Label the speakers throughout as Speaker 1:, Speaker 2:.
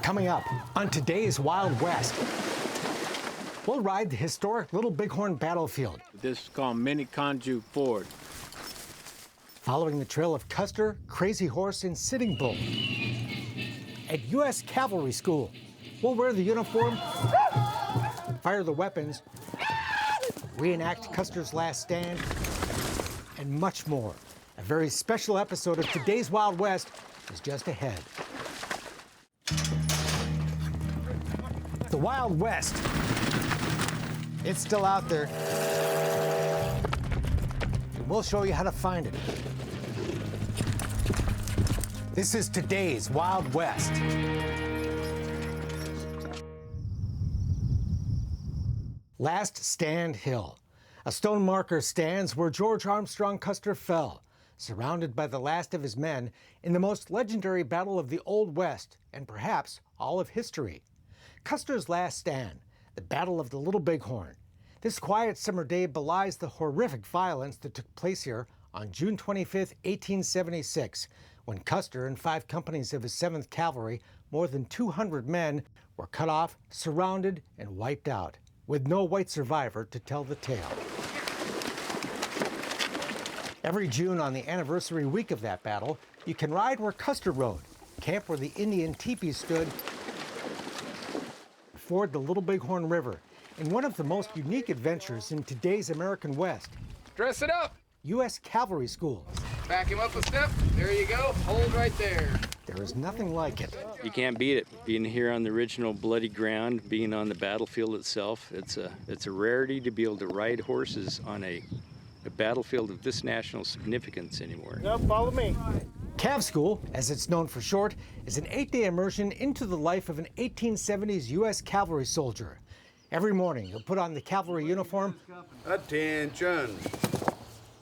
Speaker 1: Coming up on today's Wild West, we'll ride the historic Little Bighorn Battlefield.
Speaker 2: This is called Mini Conju Ford.
Speaker 1: Following the trail of Custer, Crazy Horse, and Sitting Bull. At U.S. Cavalry School, we'll wear the uniform, fire the weapons, reenact Custer's Last Stand, and much more. A very special episode of today's Wild West is just ahead. The Wild West. It's still out there. And we'll show you how to find it. This is today's Wild West. Last Stand Hill. A stone marker stands where George Armstrong Custer fell, surrounded by the last of his men in the most legendary battle of the Old West and perhaps all of history. Custer's Last Stand, the Battle of the Little Bighorn. This quiet summer day belies the horrific violence that took place here on June 25, 1876, when Custer and 5 companies of his 7th Cavalry, more than 200 men, were cut off, surrounded, and wiped out, with no white survivor to tell the tale. Every June on the anniversary week of that battle, you can ride where Custer rode, camp where the Indian teepees stood, ford the Little Bighorn River in one of the most unique adventures in today's American West.
Speaker 3: Dress it up.
Speaker 1: U.S. Cavalry School.
Speaker 3: Back him up a step. There you go. Hold right there.
Speaker 1: There is nothing like it.
Speaker 4: You can't beat it. Being here on the original bloody ground, being on the battlefield itself, it's a rarity to be able to ride horses on a battlefield of this national significance anymore.
Speaker 1: No, follow me. Cav School, as it's known for short, is an 8-day immersion into the life of an 1870s U.S. cavalry soldier. Every morning, you'll put on the cavalry uniform.
Speaker 5: Attention.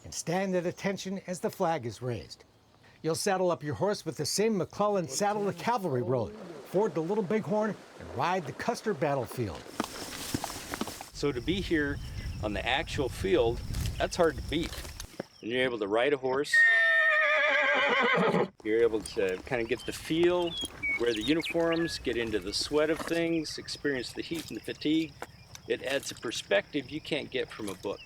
Speaker 1: And stand at attention as the flag is raised. You'll saddle up your horse with the same McClellan saddle the cavalry rode, ford the Little Bighorn, and ride the Custer Battlefield.
Speaker 4: So to be here on the actual field, that's hard to beat. And you're able to ride a horse. You're able to kind of get the feel, wear the uniforms, get into the sweat of things, experience the heat and the fatigue. It adds a perspective you can't get from a book.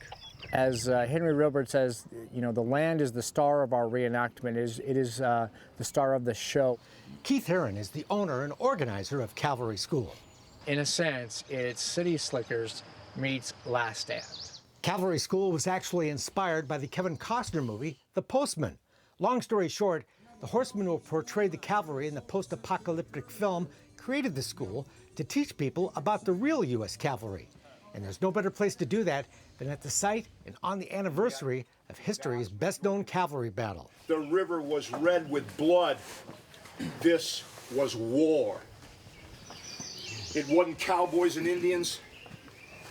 Speaker 6: As Henry Rilbert says, you know, the land is the star of our reenactment. It is the star of the show.
Speaker 1: Keith Herron is the owner and organizer of Cavalry School.
Speaker 6: In a sense, it's City Slickers meets Last Stand.
Speaker 1: Cavalry School was actually inspired by the Kevin Costner movie, The Postman. Long story short, the horseman who portrayed the cavalry in the post-apocalyptic film created the school to teach people about the real U.S. cavalry. And there's no better place to do that than at the site and on the anniversary of history's best-known cavalry battle.
Speaker 5: The river was red with blood. This was war. It wasn't cowboys and Indians,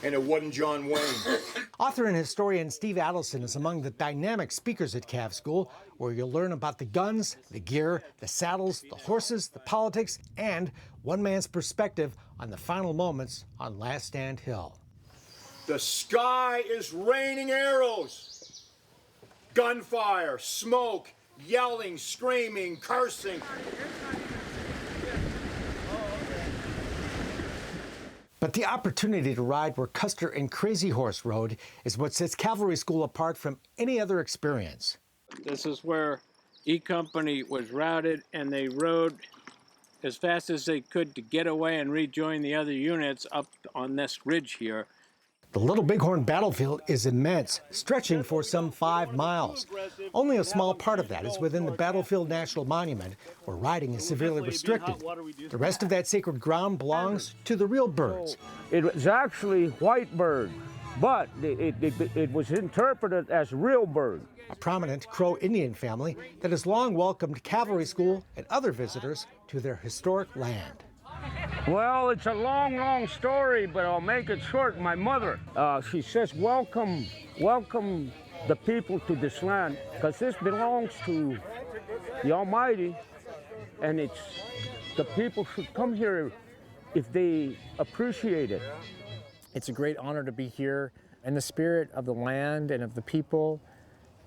Speaker 5: and it wasn't John Wayne.
Speaker 1: Author and historian Steve Adelson is among the dynamic speakers at Cav School, where you'll learn about the guns, the gear, the saddles, the horses, the politics, and one man's perspective on the final moments on Last Stand Hill.
Speaker 5: The sky is raining arrows. Gunfire, smoke, yelling, screaming, cursing.
Speaker 1: But the opportunity to ride where Custer and Crazy Horse rode is what sets Cavalry School apart from any other experience.
Speaker 2: This is where E Company was routed, and they rode as fast as they could to get away and rejoin the other units up on this ridge here.
Speaker 1: The Little Bighorn Battlefield is immense, stretching for some 5 miles. Only a small part of that is within the Battlefield National Monument, where riding is severely restricted. The rest of that sacred ground belongs to the real birds.
Speaker 7: It was actually white bird, but it was interpreted as real bird.
Speaker 1: A prominent Crow Indian family that has long welcomed Cavalry School and other visitors to their historic land.
Speaker 7: Well, it's a long, long story, but I'll make it short. My mother, she says, welcome the people to this land, because this belongs to the Almighty, and the people should come here if they appreciate it.
Speaker 6: It's a great honor to be here in the spirit of the land and of the people,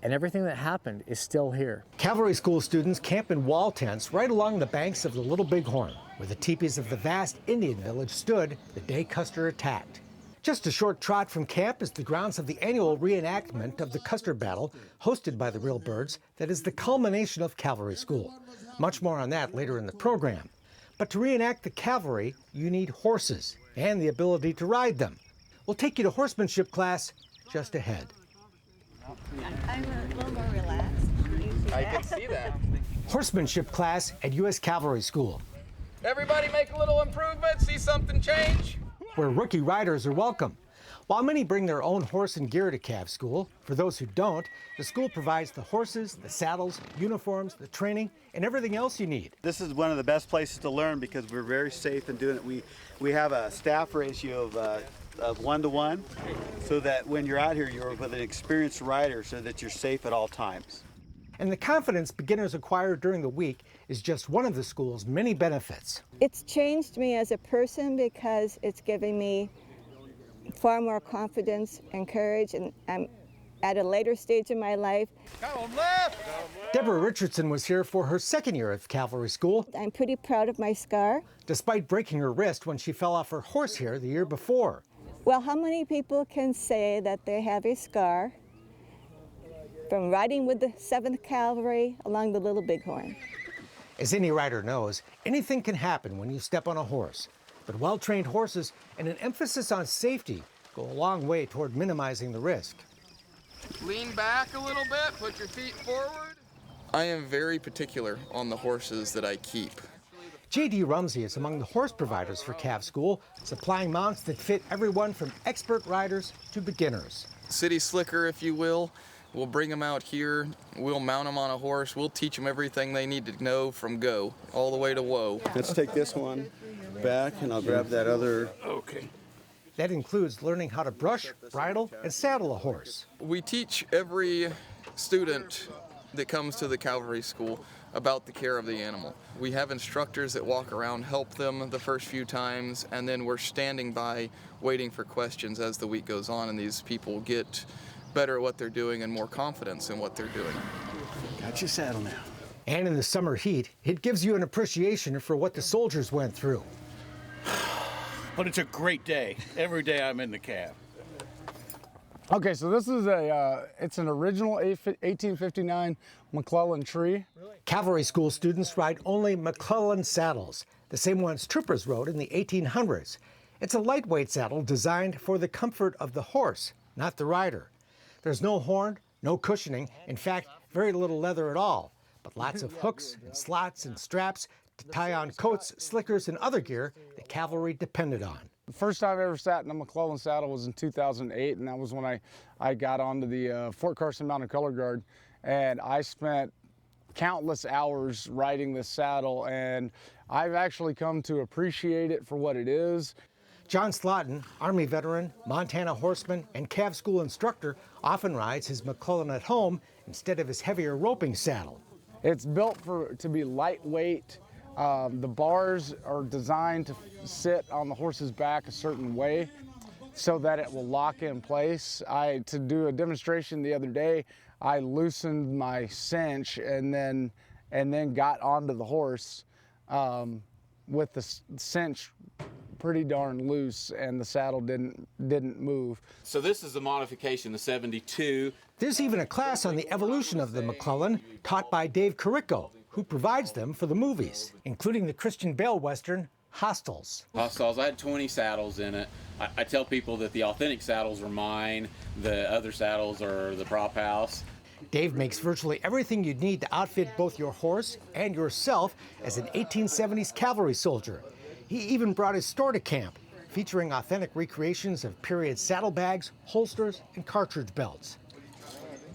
Speaker 6: and everything that happened is still here.
Speaker 1: Cavalry School students camp in wall tents right along the banks of the Little Bighorn, where the teepees of the vast Indian village stood the day Custer attacked. Just a short trot from camp is the grounds of the annual reenactment of the Custer Battle, hosted by the Real Birds, that is the culmination of Cavalry School. Much more on that later in the program. But to reenact the cavalry, you need horses and the ability to ride them. We'll take you to horsemanship class just ahead.
Speaker 8: I'm a little more relaxed.
Speaker 3: I can see that.
Speaker 1: Horsemanship class at U.S. Cavalry School,
Speaker 3: Everybody make a little improvement, see something change?
Speaker 1: where rookie riders are welcome. While many bring their own horse and gear to Cav School, for those who don't, the school provides the horses, the saddles, uniforms, the training, and everything else you need.
Speaker 9: This is one of the best places to learn because we're very safe in doing it. We have a staff ratio of 1-to-1, so that when you're out here, you're with an experienced rider so that you're safe at all times.
Speaker 1: And the confidence beginners acquire during the week is just one of the school's many benefits.
Speaker 8: It's changed me as a person because it's giving me far more confidence and courage, and I'm at a later stage in my life.
Speaker 3: Come left!
Speaker 1: Deborah Richardson was here for her second year at Cavalry School,
Speaker 8: I'm pretty proud of my scar.
Speaker 1: despite breaking her wrist when she fell off her horse here the year before.
Speaker 8: Well, how many people can say that they have a scar from riding with the 7th Cavalry along the Little Bighorn?
Speaker 1: As any rider knows, anything can happen when you step on a horse. But well-trained horses and an emphasis on safety go a long way toward minimizing the risk.
Speaker 3: Lean back a little bit, put your feet forward.
Speaker 10: I am very particular on the horses that I keep.
Speaker 1: J.D. Rumsey is among the horse providers for Cav School, supplying mounts that fit everyone from expert riders to beginners.
Speaker 10: City slicker, if you will. We'll bring them out here, we'll mount them on a horse, we'll teach them everything they need to know from go, all the way to whoa.
Speaker 9: Let's take this one back and I'll grab that other.
Speaker 10: Okay.
Speaker 1: That includes learning how to brush, bridle, and saddle a horse.
Speaker 10: We teach every student that comes to the Cavalry School about the care of the animal. We have instructors that walk around, help them the first few times, and then we're standing by waiting for questions as the week goes on, and these people get better at what they're doing and more confidence in what they're doing.
Speaker 9: Got your saddle now.
Speaker 1: And in the summer heat, it gives you an appreciation for what the soldiers went through.
Speaker 11: But it's a great day. Every day I'm in the cab.
Speaker 6: Okay, so this is it's an original 1859 McClellan tree.
Speaker 1: Cavalry School students ride only McClellan saddles, the same ones troopers rode in the 1800s. It's a lightweight saddle designed for the comfort of the horse, not the rider. There's no horn, no cushioning, in fact, very little leather at all, but lots of hooks and slots and straps to tie on coats, slickers, and other gear the cavalry depended on.
Speaker 6: The first time I ever sat in a McClellan saddle was in 2008, and that was when I got onto the Fort Carson Mounted Color Guard, and I spent countless hours riding this saddle, and I've actually come to appreciate it for what it is.
Speaker 1: John Slotin, Army veteran, Montana horseman, and Cav School instructor, often rides his McClellan at home instead of his heavier roping saddle.
Speaker 6: It's built to be lightweight. The bars are designed to sit on the horse's back a certain way so that it will lock in place. To do a demonstration the other day, I loosened my cinch and then got onto the horse with the cinch pretty darn loose, and the saddle didn't move.
Speaker 12: So this is the modification, the 72.
Speaker 1: There's even a class on the evolution of the McClellan taught by Dave Carrico, who provides them for the movies, including the Christian Bale Western, Hostiles.
Speaker 12: Hostiles, I had 20 saddles in it. I tell people that the authentic saddles are mine, the other saddles are the prop house.
Speaker 1: Dave makes virtually everything you'd need to outfit both your horse and yourself as an 1870s cavalry soldier. He even brought his store to camp, featuring authentic recreations of period saddlebags, holsters, and cartridge belts.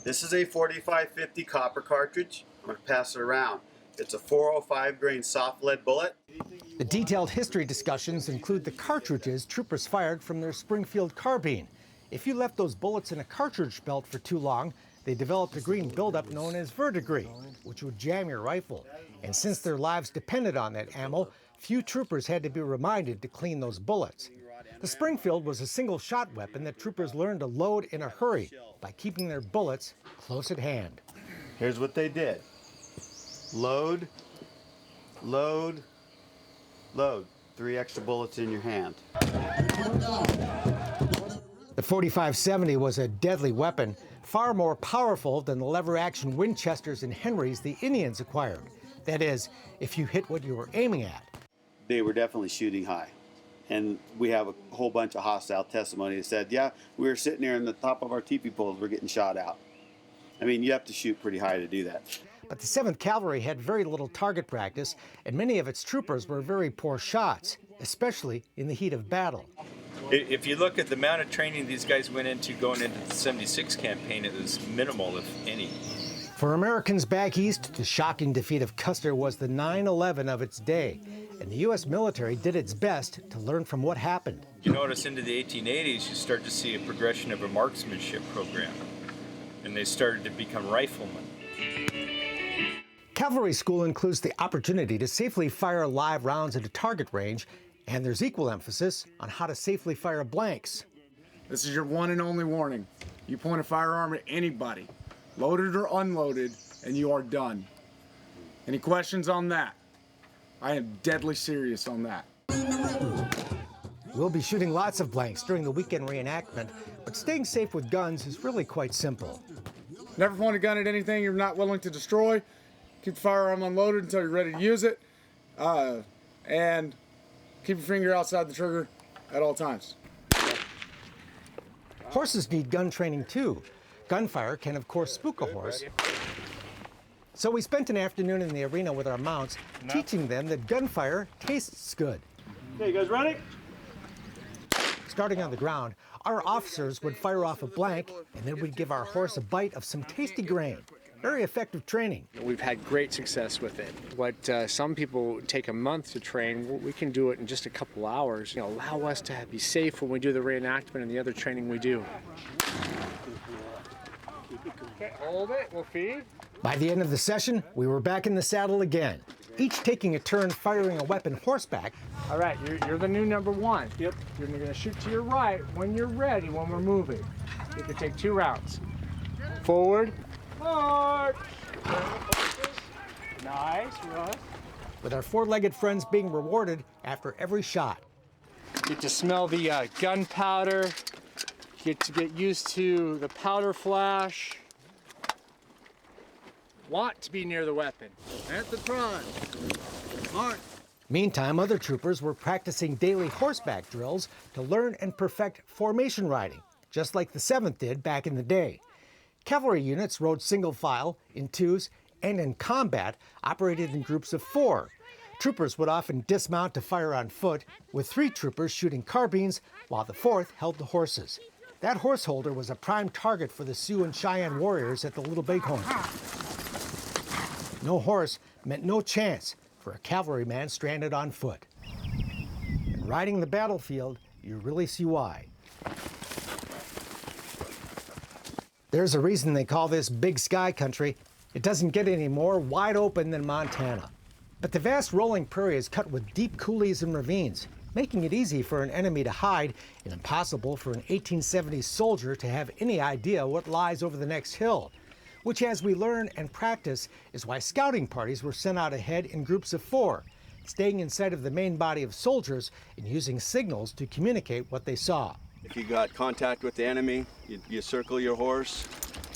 Speaker 9: This is a 4550 copper cartridge. I'm going to pass it around. It's a 405 grain soft lead bullet.
Speaker 1: The detailed history discussions include the cartridges troopers fired from their Springfield carbine. If you left those bullets in a cartridge belt for too long, they developed a green buildup known as verdigris, which would jam your rifle. And since their lives depended on that ammo, few troopers had to be reminded to clean those bullets. The Springfield was a single-shot weapon that troopers learned to load in a hurry by keeping their bullets close at hand.
Speaker 9: Here's what they did. Load, load, load. 3 extra bullets in your hand.
Speaker 1: The 45-70 was a deadly weapon, far more powerful than the lever-action Winchesters and Henrys the Indians acquired. That is, if you hit what you were aiming at.
Speaker 9: They were definitely shooting high. And we have a whole bunch of hostile testimony that said, yeah, we were sitting there in the top of our teepee poles, we're getting shot out. I mean, you have to shoot pretty high to do that.
Speaker 1: But the 7th Cavalry had very little target practice, and many of its troopers were very poor shots, especially in the heat of battle.
Speaker 4: If you look at the amount of training these guys went into going into the 76 campaign, it was minimal, if any.
Speaker 1: For Americans back east, the shocking defeat of Custer was the 9/11 of its day, and the U.S. military did its best to learn from what happened.
Speaker 4: You notice into the 1880s, you start to see a progression of a marksmanship program, and they started to become riflemen.
Speaker 1: Cavalry School includes the opportunity to safely fire live rounds at a target range, and there's equal emphasis on how to safely fire blanks.
Speaker 6: This is your one and only warning. You point a firearm at anybody, loaded or unloaded, and you are done. Any questions on that? I am deadly serious on that.
Speaker 1: We'll be shooting lots of blanks during the weekend reenactment, but staying safe with guns is really quite simple.
Speaker 6: Never point a gun at anything you're not willing to destroy. Keep the firearm unloaded until you're ready to use it. And keep your finger outside the trigger at all times.
Speaker 1: Horses need gun training too. Gunfire can, of course, spook a horse. So we spent an afternoon in the arena with our mounts, teaching them that gunfire tastes good.
Speaker 13: Okay, you guys ready?
Speaker 1: Starting on the ground, our officers would fire off a blank, and then we'd give our horse a bite of some tasty grain. Very effective training.
Speaker 14: We've had great success with it. What some people take a month to train, we can do it in just a couple hours. Allow us to be safe when we do the reenactment and the other training we do. Okay, hold it, we'll feed.
Speaker 1: By the end of the session, we were back in the saddle again, each taking a turn firing a weapon horseback.
Speaker 7: All right, you're the new number 1. Yep. You're gonna shoot to your right when you're ready, when we're moving. You can take 2 rounds. Forward. March! Nice, Russ.
Speaker 1: With our 4-legged friends being rewarded after every shot.
Speaker 14: Get to smell the gunpowder. Get to get used to the powder flash. Want to be near the weapon.
Speaker 13: At the front. March.
Speaker 1: Meantime, other troopers were practicing daily horseback drills to learn and perfect formation riding, just like the 7th did back in the day. Cavalry units rode single file, in twos, and in combat, operated in groups of 4. Troopers would often dismount to fire on foot, with 3 troopers shooting carbines, while the 4th held the horses. That horse holder was a prime target for the Sioux and Cheyenne warriors at the Little Bighorn. No horse meant no chance for a cavalryman stranded on foot. And riding the battlefield, you really see why. There's a reason they call this Big Sky Country. It doesn't get any more wide open than Montana. But the vast rolling prairie is cut with deep coulees and ravines, making it easy for an enemy to hide and impossible for an 1870s soldier to have any idea what lies over the next hill, which, as we learn and practice, is why scouting parties were sent out ahead in groups of 4, staying in sight of the main body of soldiers and using signals to communicate what they saw.
Speaker 15: If you got contact with the enemy, you circle your horse,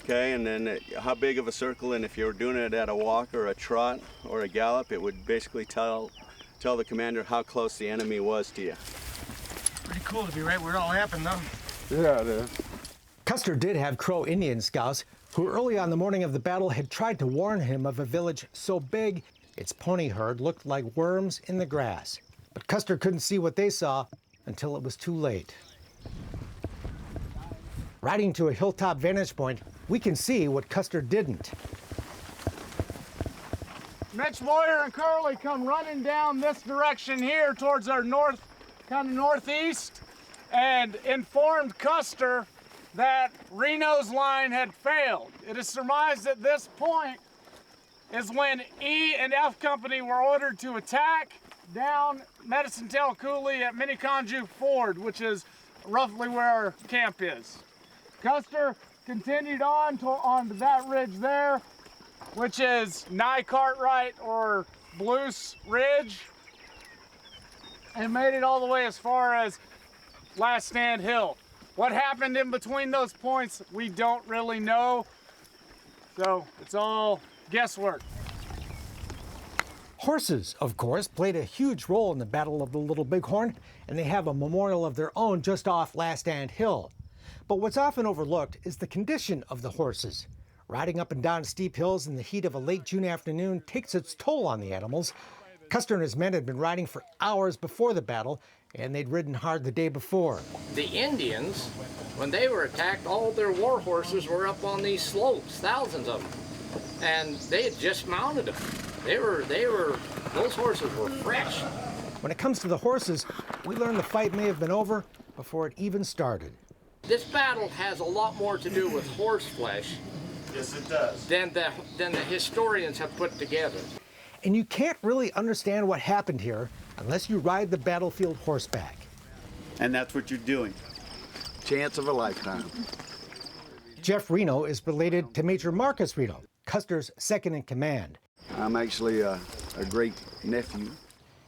Speaker 15: okay, and then how big of a circle, and if you're doing it at a walk or a trot or a gallop, it would basically tell the commander how close the enemy was to you.
Speaker 13: Pretty cool to be right where it all happened, though.
Speaker 6: Yeah, it is.
Speaker 1: Custer did have Crow Indian scouts who early on the morning of the battle had tried to warn him of a village so big its pony herd looked like worms in the grass. But Custer couldn't see what they saw until it was too late. Riding to a hilltop vantage point, we can see what Custer didn't.
Speaker 6: Mitch Moyer and Curly come running down this direction here towards our northeast, and informed Custer that Reno's line had failed. It is surmised at this point is when E and F Company were ordered to attack down Medicine Tail Coulee at Minneconjou Ford, which is roughly where our camp is. Custer continued on to that ridge there, which is nigh Cartwright or Blues Ridge, and made it all the way as far as Last Stand Hill. What happened in between those points, we don't really know, so it's all guesswork.
Speaker 1: Horses, of course, played a huge role in the Battle of the Little Bighorn, and they have a memorial of their own just off Last Stand Hill. But what's often overlooked is the condition of the horses. Riding up and down steep hills in the heat of a late June afternoon takes its toll on the animals. Custer and his men had been riding for hours before the battle, and they'd ridden hard the day before.
Speaker 16: The Indians, when they were attacked, all their war horses were up on these slopes, thousands of them. And they had just mounted them. Those horses were fresh.
Speaker 1: When it comes to the horses, we learned the fight may have been over before it even started.
Speaker 16: This battle has a lot more to do with horse flesh.
Speaker 9: Yes, it does.
Speaker 16: Than the historians have put together.
Speaker 1: And you can't really understand what happened here unless you ride the battlefield horseback.
Speaker 9: And that's what you're doing. Chance of a lifetime.
Speaker 1: Jeff Reno is related to Major Marcus Reno, Custer's second in command.
Speaker 15: I'm actually a great nephew.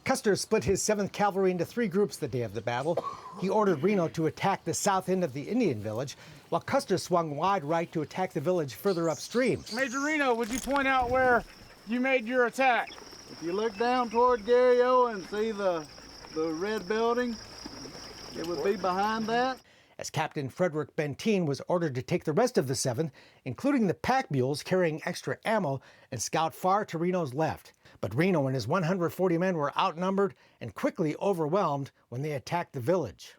Speaker 1: Custer split his 7th Cavalry into 3 groups the day of the battle. He ordered Reno to attack the south end of the Indian village, while Custer swung wide right to attack the village further upstream.
Speaker 6: Major Reno, would you point out where you made your attack?
Speaker 17: If you look down toward Gary O and see the red building, it would be behind that.
Speaker 1: As Captain Frederick Benteen was ordered to take the rest of the 7th, including the pack mules carrying extra ammo, and scout far to Reno's left. But Reno and his 140 men were outnumbered and quickly overwhelmed when they attacked the village.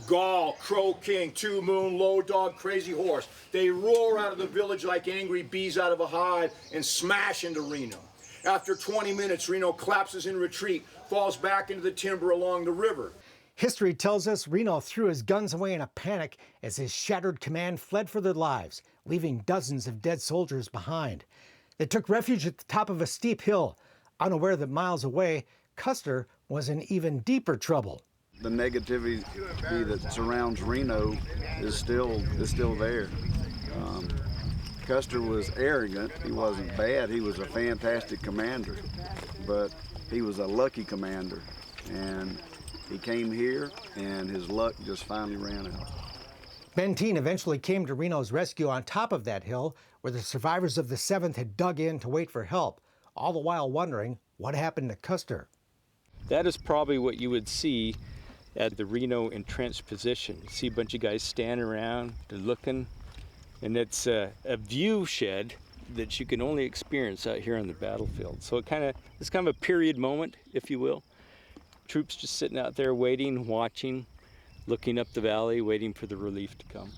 Speaker 5: Gall, Crow King, Two Moon, Low Dog, Crazy Horse. They roar out of the village like angry bees out of a hive and smash into Reno. After 20 minutes, Reno collapses in retreat, falls back into the timber along the river.
Speaker 1: History tells us Reno threw his guns away in a panic as his shattered command fled for their lives, leaving dozens of dead soldiers behind. They took refuge at the top of a steep hill, unaware that miles away, Custer was in even deeper trouble.
Speaker 15: The negativity that surrounds Reno is still there. Custer was arrogant. He wasn't bad. He was a fantastic commander, but he was a lucky commander. And he came here, and his luck just finally ran out.
Speaker 1: Benteen eventually came to Reno's rescue on top of that hill, where the survivors of the 7th had dug in to wait for help, all the while wondering what happened to Custer.
Speaker 4: That is probably what you would see at the Reno entrenched position. You see a bunch of guys standing around, they're looking, and it's a view shed that you can only experience out here on the battlefield. So it's kind of a period moment, if you will. Troops just sitting out there waiting, watching, looking up the valley, waiting for the relief to come.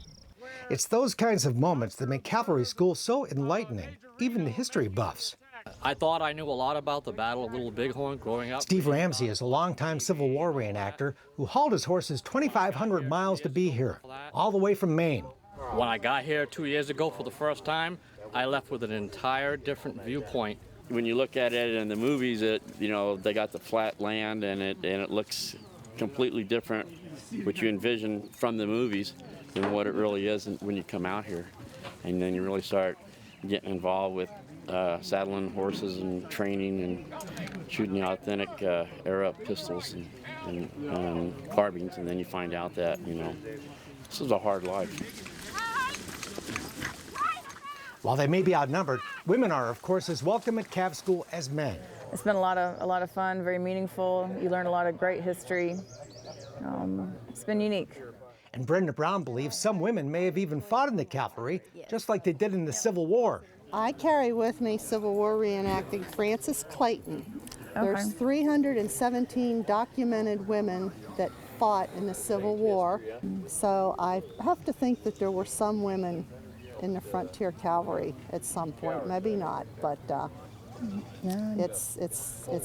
Speaker 1: It's those kinds of moments that make Cavalry School so enlightening, even to history buffs.
Speaker 18: I thought I knew a lot about the Battle of Little Bighorn growing up.
Speaker 1: Steve Ramsey is a longtime Civil War reenactor who hauled his horses 2,500 miles to be here, all the way from Maine.
Speaker 18: When I got here 2 years ago for the first time, I left with an entire different viewpoint.
Speaker 19: When you look at it in the movies, they got the flat land and it looks completely different, what you envision from the movies, than what it really is when you come out here. And then you really start getting involved with saddling horses and training and shooting the authentic air-up pistols and carbines, and then you find out that, this is a hard life.
Speaker 1: While they may be outnumbered, women are, of course, as welcome at Cav School as men.
Speaker 20: It's been a lot of fun, very meaningful. You learn a lot of great history. It's been unique.
Speaker 1: And Brenda Brown believes some women may have even fought in the cavalry, just like they did in the Civil War.
Speaker 21: I carry with me Civil War reenacting Frances Clayton. Okay. There's 317 documented women that fought in the Civil War. So I have to think that there were some women in the Frontier Cavalry at some point. Maybe not, but it's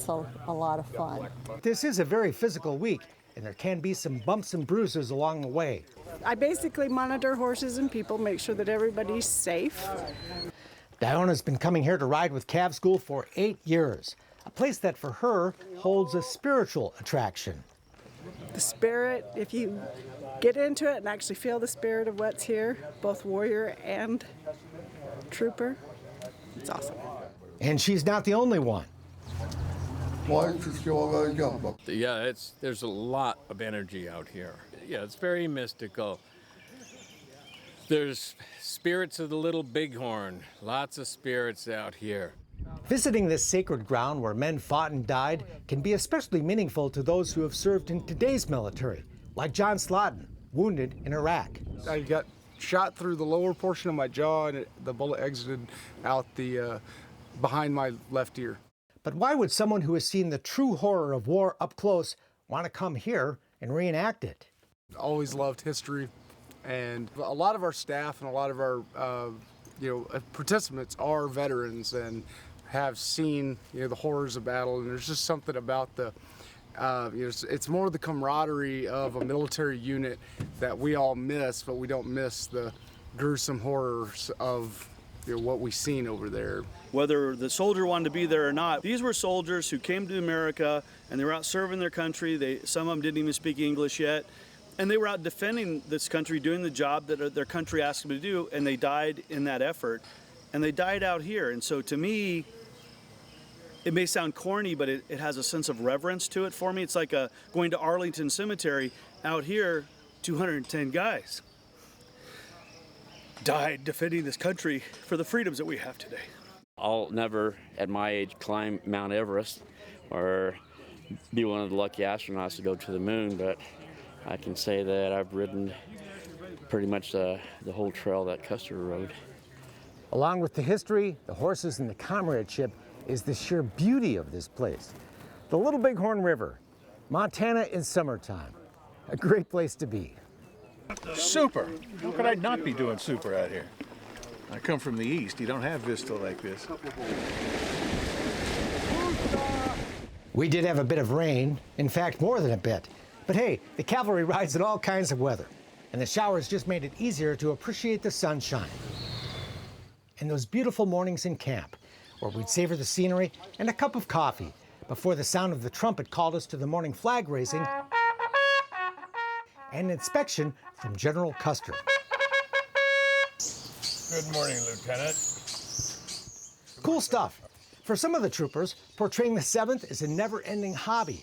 Speaker 21: a lot of fun.
Speaker 1: This is a very physical week, and there can be some bumps and bruises along the way.
Speaker 22: I basically monitor horses and people, make sure that everybody's safe.
Speaker 1: Diona's been coming here to ride with Cav School for 8 years, a place that for her holds a spiritual attraction.
Speaker 2: The spirit, if you get into it and actually feel the spirit of what's here, both warrior and trooper, it's awesome.
Speaker 1: And she's not the only one.
Speaker 22: Yeah, there's a lot of energy out here. Yeah, it's very mystical. There's spirits of the little bighorn, lots of spirits out here.
Speaker 1: Visiting this sacred ground where men fought and died can be especially meaningful to those who have served in today's military, like John Slotin, wounded in Iraq.
Speaker 6: I got shot through the lower portion of my jaw, and the bullet exited out the behind my left ear.
Speaker 1: But why would someone who has seen the true horror of war up close want to come here and reenact it?
Speaker 6: Always loved history, and a lot of our staff and a lot of our participants are veterans and have seen the horrors of battle, and there's just something about the it's more the camaraderie of a military unit that we all miss, but we don't miss the gruesome horrors of what we've seen over there.
Speaker 23: Whether the soldier wanted to be there or not, these were soldiers who came to America and they were out serving their country. Some of them didn't even speak English yet. And they were out defending this country, doing the job that their country asked them to do, and they died in that effort. And they died out here. And so to me, it may sound corny, but it has a sense of reverence to it for me. It's like going to Arlington Cemetery. Out here, 210 guys died defending this country for the freedoms that we have today.
Speaker 19: I'll never, at my age, climb Mount Everest or be one of the lucky astronauts to go to the moon, but I can say that I've ridden pretty much the whole trail that Custer rode.
Speaker 1: Along with the history, the horses, and the comradeship is the sheer beauty of this place. The Little Bighorn River, Montana in summertime. A great place to be.
Speaker 11: Super. How could I not be doing super out here? I come from the east. You don't have vista like this.
Speaker 1: We did have a bit of rain, in fact, more than a bit. But hey, the cavalry rides in all kinds of weather, and the showers just made it easier to appreciate the sunshine. And those beautiful mornings in camp, where we'd savor the scenery and a cup of coffee before the sound of the trumpet called us to the morning flag raising and an inspection from General Custer.
Speaker 11: Good morning, Lieutenant.
Speaker 1: Cool stuff. For some of the troopers, portraying the 7th is a never-ending hobby.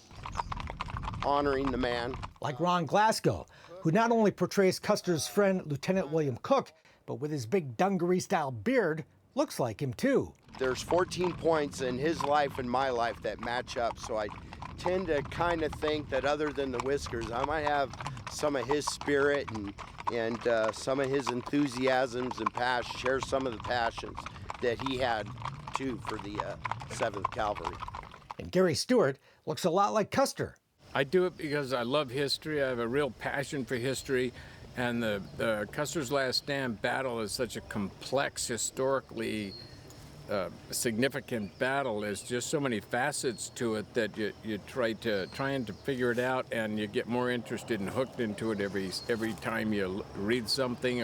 Speaker 24: Honoring the man.
Speaker 1: Like Ron Glasgow, who not only portrays Custer's friend, Lieutenant William Cook, but with his big dungaree-style beard, looks like him too.
Speaker 24: There's 14 points in his life and my life that match up, so I tend to kind of think that other than the whiskers, I might have some of his spirit and some of his enthusiasms and share some of the passions that he had too for the 7th Cavalry.
Speaker 1: And Gary Stewart looks a lot like Custer.
Speaker 22: I do it because I love history. I have a real passion for history, and the Custer's Last Stand battle is such a complex, historically significant battle. There's just so many facets to it that you trying to figure it out, and you get more interested and hooked into it every time you read something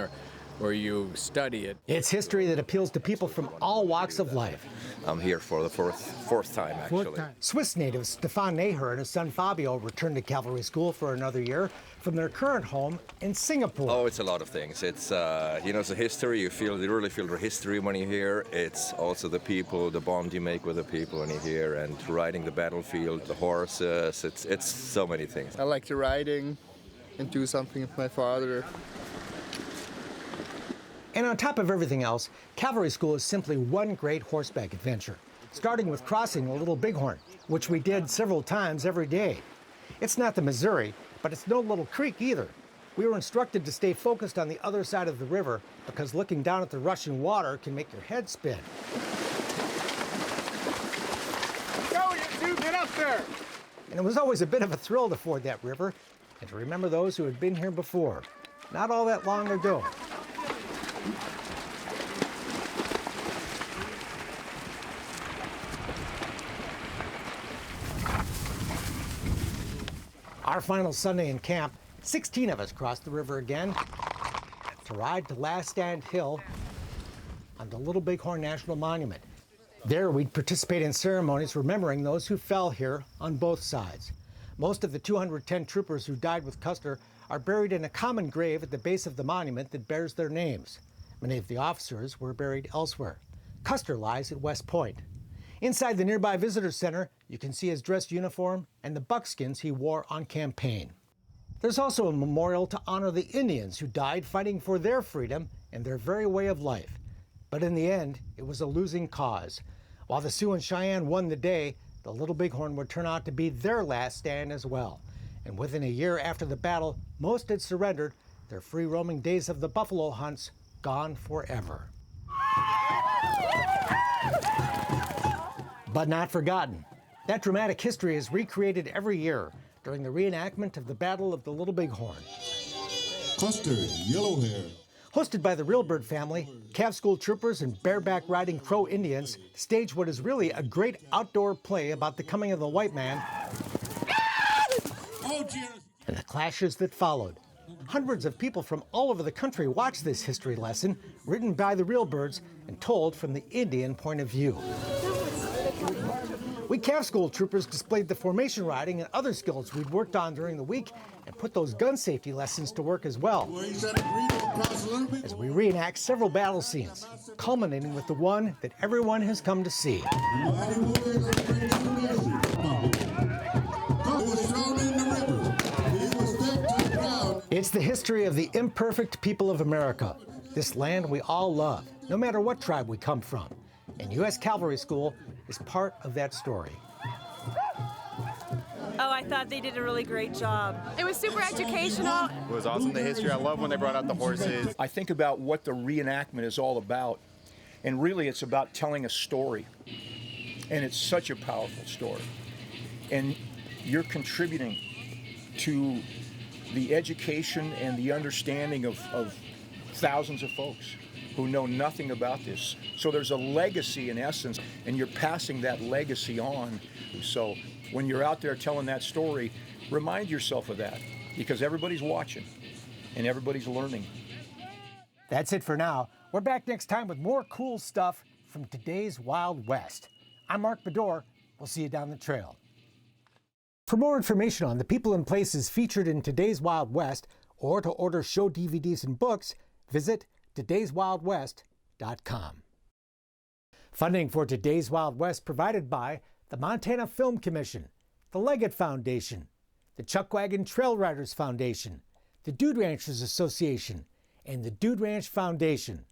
Speaker 22: or you study it.
Speaker 1: It's history that appeals to people from all walks of life.
Speaker 25: I'm here for the fourth time, actually.
Speaker 1: Swiss native Stefan Neher and his son Fabio returned to Cavalry School for another year from their current home in Singapore.
Speaker 25: Oh, it's a lot of things. It's it's a history. You really feel the history when you're here. It's also the people, the bond you make with the people when you're here, and riding the battlefield, the horses. It's so many things.
Speaker 26: I like the riding and do something with my father.
Speaker 1: And on top of everything else, Cavalry School is simply one great horseback adventure, starting with crossing the Little Bighorn, which we did several times every day. It's not the Missouri, but it's no little creek either. We were instructed to stay focused on the other side of the river because looking down at the rushing water can make your head spin.
Speaker 6: Go, you two, get up there!
Speaker 1: And it was always a bit of a thrill to ford that river and to remember those who had been here before, not all that long ago. Our final Sunday in camp, 16 of us crossed the river again to ride to Last Stand Hill on the Little Bighorn National Monument. There, we'd participate in ceremonies remembering those who fell here on both sides. Most of the 210 troopers who died with Custer are buried in a common grave at the base of the monument that bears their names. Many of the officers were buried elsewhere. Custer lies at West Point. Inside the nearby visitor center, you can see his dress uniform and the buckskins he wore on campaign. There's also a memorial to honor the Indians who died fighting for their freedom and their very way of life. But in the end, it was a losing cause. While the Sioux and Cheyenne won the day, the Little Bighorn would turn out to be their last stand as well. And within a year after the battle, most had surrendered, their free-roaming days of the buffalo hunts gone forever. But not forgotten. That dramatic history is recreated every year during the reenactment of the Battle of the Little Bighorn.
Speaker 3: Custer, yellow hair.
Speaker 1: Hosted by the Reelbird family, Cav School troopers and bareback riding Crow Indians stage what is really a great outdoor play about the coming of the white man and the clashes that followed. Hundreds of people from all over the country watched this history lesson, written by the Reelbirds and told from the Indian point of view. We Cav School troopers displayed the formation riding and other skills we'd worked on during the week and put those gun safety lessons to work as well, as we reenact several battle scenes, culminating with the one that everyone has come to see. It's the history of the imperfect people of America, this land we all love, no matter what tribe we come from. And U.S. Cavalry School is part of that story.
Speaker 7: Oh, I thought they did a really great job. It was super educational.
Speaker 8: It was awesome, the history. I love when they brought out the horses.
Speaker 11: I think about what the reenactment is all about, and really it's about telling a story. And it's such a powerful story. And you're contributing to the education and the understanding of thousands of folks who know nothing about this. So there's a legacy in essence, and you're passing that legacy on. So when you're out there telling that story, remind yourself of that, because everybody's watching and everybody's learning.
Speaker 1: That's it for now. We're back next time with more cool stuff from today's Wild West. I'm Mark Bedore. We'll see you down the trail. For more information on the people and places featured in today's Wild West, or to order show DVDs and books, visit todayswildwest.com. Funding for Today's Wild West provided by the Montana Film Commission, the Leggett Foundation, the Chuckwagon Trail Riders Foundation, the Dude Ranchers Association, and the Dude Ranch Foundation.